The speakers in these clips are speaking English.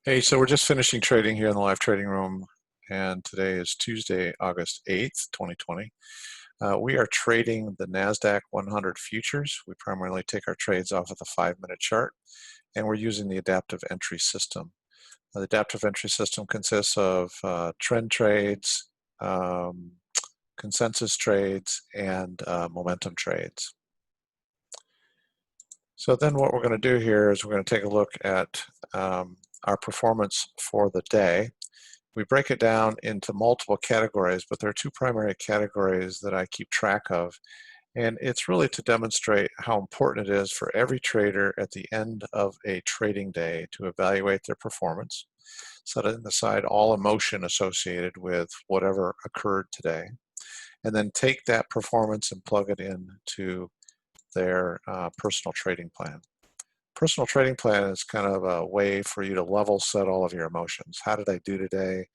Hey, so we're just finishing trading here in the live trading room, and today is Tuesday, August 8th, 2020. We are trading the NASDAQ 100 futures. We primarily take our trades off of the 5-minute chart, and we're using the adaptive entry system. The adaptive entry system consists of trend trades, um, consensus trades, and momentum trades. So then what we're going to do here is we're going to take a look at our performance for the day. We break it down into multiple categories, but there are two primary categories that I keep track of. And it's really to demonstrate how important it is for every trader at the end of a trading day to evaluate their performance, setting aside all emotion associated with whatever occurred today, and then take that performance and plug it into their personal trading plan. Personal trading plan is kind of a way for you to level set all of your emotions. How did I do today?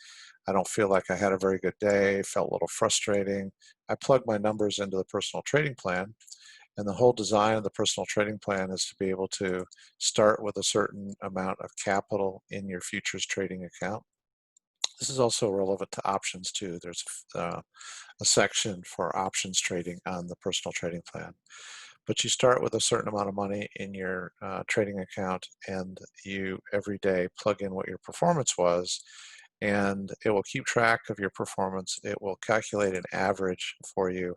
I don't feel like I had a very good day, felt a little frustrating. I plug my numbers into the personal trading plan, and the whole design of the personal trading plan is to be able to start with a certain amount of capital in your futures trading account. This is also relevant to options too. There's a section for options trading on the personal trading plan. But you start with a certain amount of money in your trading account, and you every day plug in what your performance was, and it will keep track of your performance. It will calculate an average for you,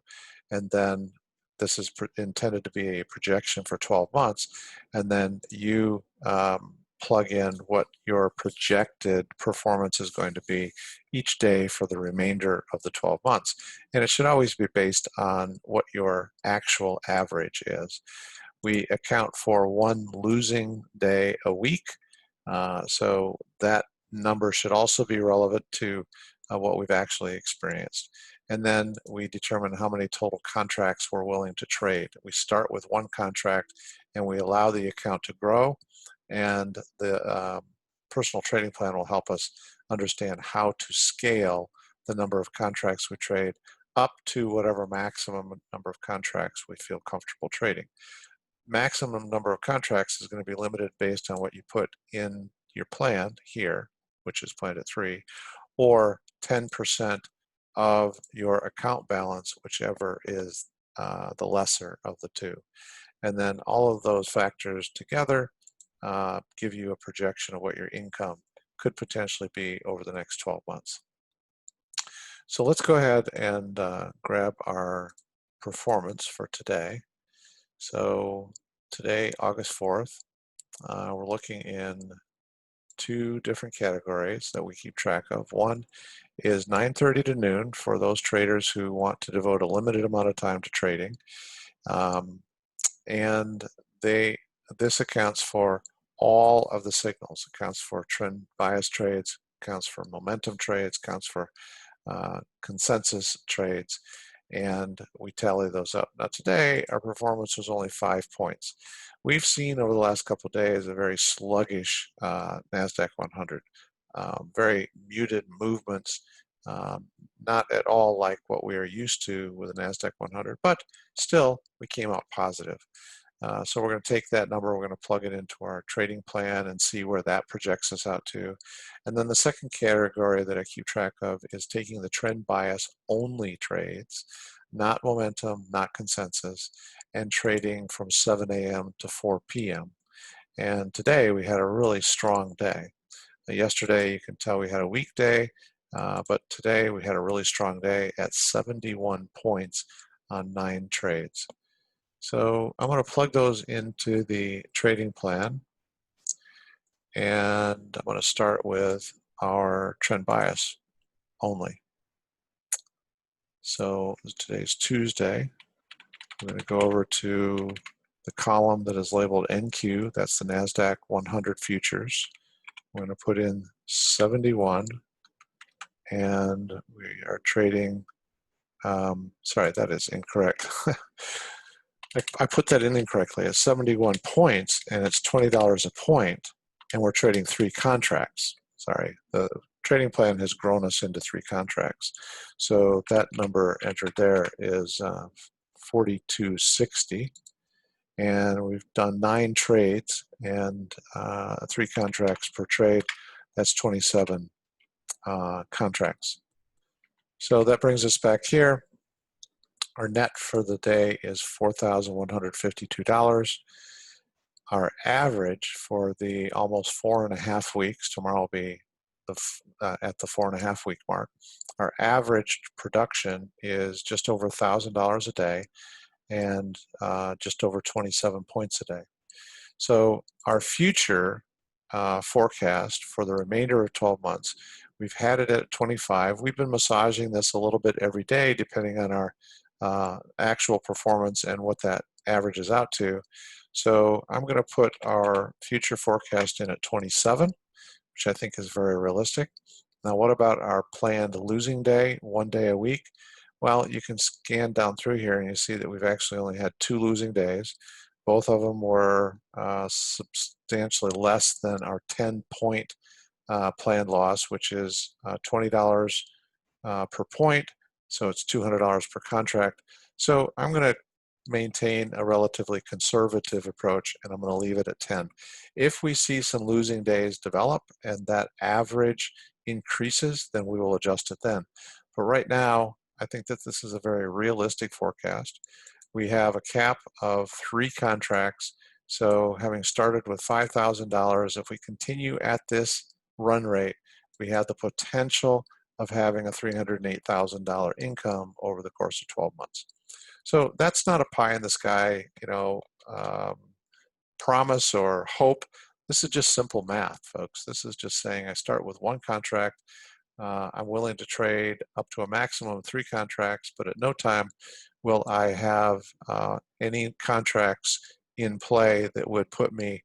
and then this is intended to be a projection for 12 months, and then you plug in what your projected performance is going to be each day for the remainder of the 12 months. And it should always be based on what your actual average is. We account for one losing day a week, so that number should also be relevant to what we've actually experienced. And then we determine how many total contracts we're willing to trade. We start with one contract and we allow the account to grow, and the personal trading plan will help us understand how to scale the number of contracts we trade up to whatever maximum number of contracts we feel comfortable trading. Maximum number of contracts is going to be limited based on what you put in your plan here, which is planned at 3, or 10% of your account balance, whichever is the lesser of the two. And then all of those factors together give you a projection of what your income could potentially be over the next 12 months. So let's go ahead and grab our performance for today. So today, August 4th, we're looking in two different categories that we keep track of. One is 9:30 to noon for those traders who want to devote a limited amount of time to trading. And this accounts for all of the signals. It accounts for trend bias trades, accounts for momentum trades, accounts for consensus trades, and we tally those up. Now today, our performance was only 5 points. We've seen over the last couple of days a very sluggish NASDAQ 100, very muted movements, not at all like what we are used to with the NASDAQ 100, but still we came out positive. So we're going to take that number, we're going to plug it into our trading plan and see where that projects us out to. And then the second category that I keep track of is taking the trend bias only trades, not momentum, not consensus, and trading from 7 a.m. to 4 p.m. And today we had a really strong day. Yesterday you can tell we had a weak day, but today we had a really strong day at 71 points on 9 trades. So I'm going to plug those into the trading plan, and I'm going to start with our trend bias only. So today's Tuesday. I'm going to go over to the column that is labeled NQ. That's the NASDAQ 100 futures. I'm going to put in 71, and we are trading. Sorry, that is incorrect. I put that in incorrectly. It's 71 points, and it's $20 a point, and we're trading 3 contracts. Sorry, the trading plan has grown us into 3 contracts. So that number entered there is 4260, and we've done 9 trades and 3 contracts per trade. That's 27 contracts. So that brings us back here. Our net for the day is $4,152. Our average for the almost 4.5 weeks, tomorrow will be at the 4.5 week mark, our average production is just over $1,000 a day and just over 27 points a day. So our future forecast for the remainder of 12 months, we've had it at 25. We've been massaging this a little bit every day depending on our actual performance and what that averages out to. So I'm going to put our future forecast in at 27, which I think is very realistic. Now, what about our planned losing day, 1 day a week? Well, you can scan down through here and you see that we've actually only had 2 losing days. Both of them were substantially less than our 10-point planned loss, which is $20 per point. So it's $200 per contract. So I'm going to maintain a relatively conservative approach, and I'm going to leave it at 10. If we see some losing days develop and that average increases, then we will adjust it then. But right now, I think that this is a very realistic forecast. We have a cap of 3 contracts. So having started with $5,000, if we continue at this run rate, we have the potential of having a $308,000 income over the course of 12 months. So that's not a pie in the sky, promise or hope. This is just simple math, folks. This is just saying I start with 1 contract. I'm willing to trade up to a maximum of 3 contracts, but at no time will I have any contracts in play that would put me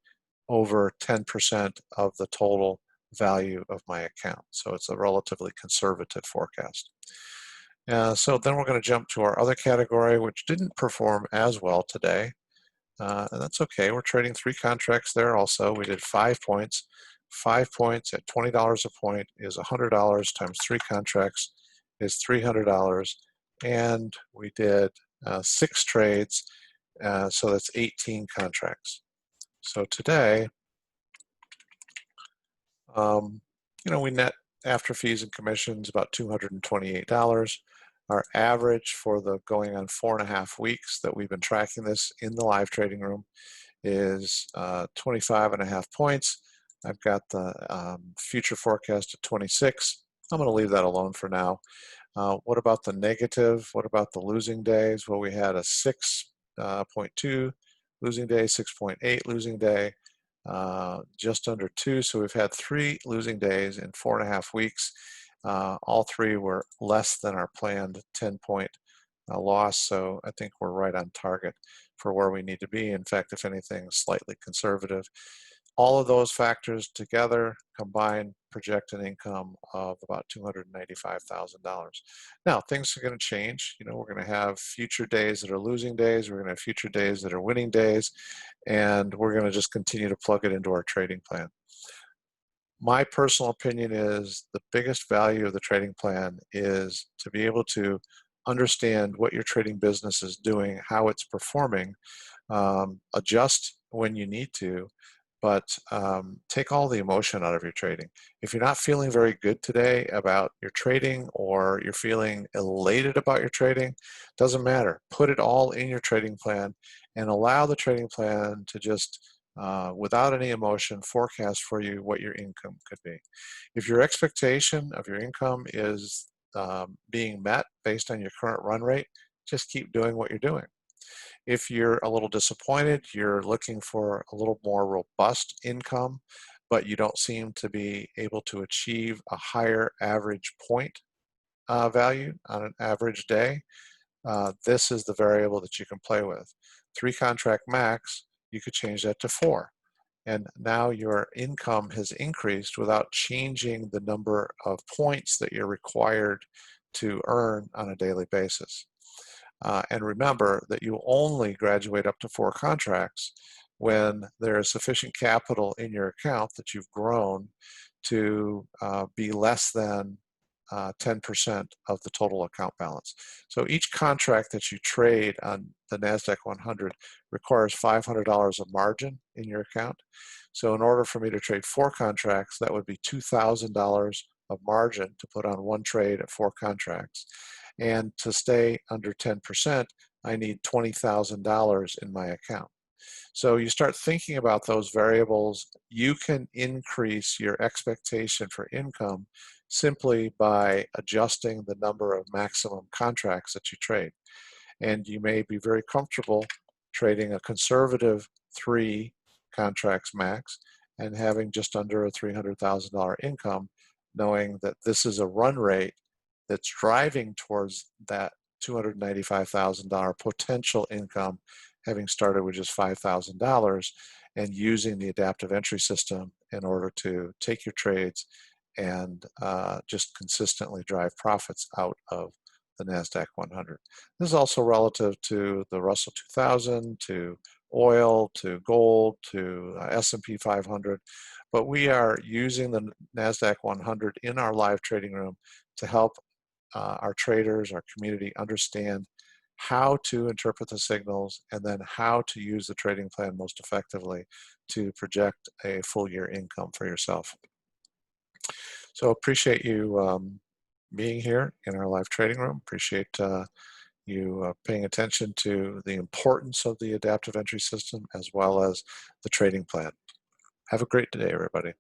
over 10% of the total value of my account. So it's a relatively conservative forecast. So then we're going to jump to our other category, which didn't perform as well today. And that's okay. We're trading 3 contracts there also. We did 5 points. 5 points at $20 a point is $100 times 3 contracts is $300. And we did 6 trades, so that's 18 contracts. So today, we net after fees and commissions about $228. Our average for the going on 4.5 weeks that we've been tracking this in the live trading room is 25.5 points. I've got the future forecast at 26. I'm going to leave that alone for now. What about the negative? What about the losing days? Well, we had a 6.2 losing day, 6.8 losing day, just under 2. So we've had 3 losing days in 4.5 weeks. All 3 were less than our planned 10-point loss. So I think we're right on target for where we need to be. In fact, if anything, slightly conservative. All of those factors together combined project an income of about $295,000. Now, things are going to change. We're going to have future days that are losing days. We're going to have future days that are winning days. And we're going to just continue to plug it into our trading plan. My personal opinion is the biggest value of the trading plan is to be able to understand what your trading business is doing, how it's performing, adjust when you need to, but take all the emotion out of your trading. If you're not feeling very good today about your trading or you're feeling elated about your trading, doesn't matter. Put it all in your trading plan and allow the trading plan to just, without any emotion, forecast for you what your income could be. If your expectation of your income is being met based on your current run rate, just keep doing what you're doing. If you're a little disappointed, you're looking for a little more robust income, but you don't seem to be able to achieve a higher average point value on an average day, this is the variable that you can play with. 3 contract max, you could change that to 4. And now your income has increased without changing the number of points that you're required to earn on a daily basis. And remember that you only graduate up to 4 contracts when there is sufficient capital in your account that you've grown to be less than 10% of the total account balance. So each contract that you trade on the NASDAQ 100 requires $500 of margin in your account. So in order for me to trade 4 contracts, that would be $2,000 of margin to put on one trade at 4 contracts. And to stay under 10%, I need $20,000 in my account. So you start thinking about those variables. You can increase your expectation for income simply by adjusting the number of maximum contracts that you trade. And you may be very comfortable trading a conservative 3 contracts max and having just under a $300,000 income, knowing that this is a run rate that's driving towards that $295,000 potential income, having started with just $5,000 and using the adaptive entry system in order to take your trades and just consistently drive profits out of the NASDAQ 100. This is also relative to the Russell 2000, to oil, to gold, to S&P 500, but we are using the NASDAQ 100 in our live trading room to help our traders, our community understand how to interpret the signals and then how to use the trading plan most effectively to project a full year income for yourself. So appreciate you being here in our live trading room. Appreciate you paying attention to the importance of the adaptive entry system as well as the trading plan. Have a great day, everybody.